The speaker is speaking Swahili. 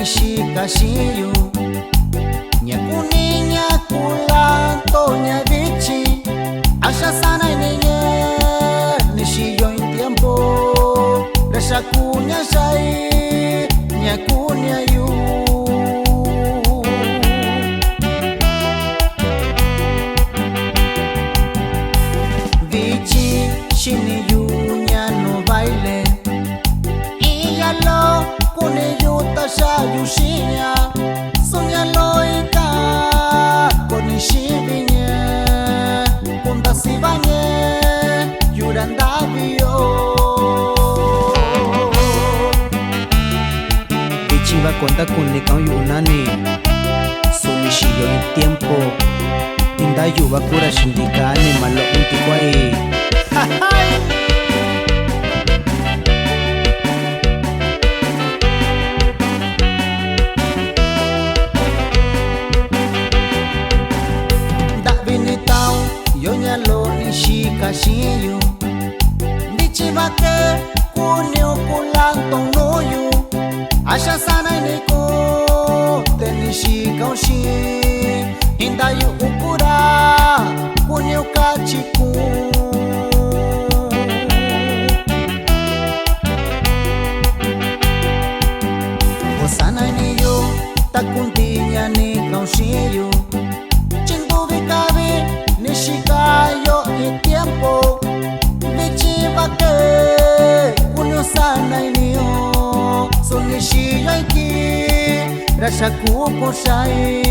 nishika shiyu nyakuni nyakula to nyavichi asha sana inenye nishiyo in tiempo resha kunya shai nyakunya yu vichi shini yu nyano baile iyalo kune yuta shayushinya soñalo ika konishibinya kunda sibanye yurandabio Ichiba konta kune kau yunani sonishiyo en tiempo inda yuba kura shindikane malo untikwai Yonyalo nishika shiyu Nichibake kune ukulanto noyu Asha sana iniko tenishika ushi Hindayu ukura kune ukachiku Osana iniyo takuntinya nikaushiyu Chindubikabi nishikayo y tiempo Nichibake kunyo sana inio Sonishiyo iki rashaku koshai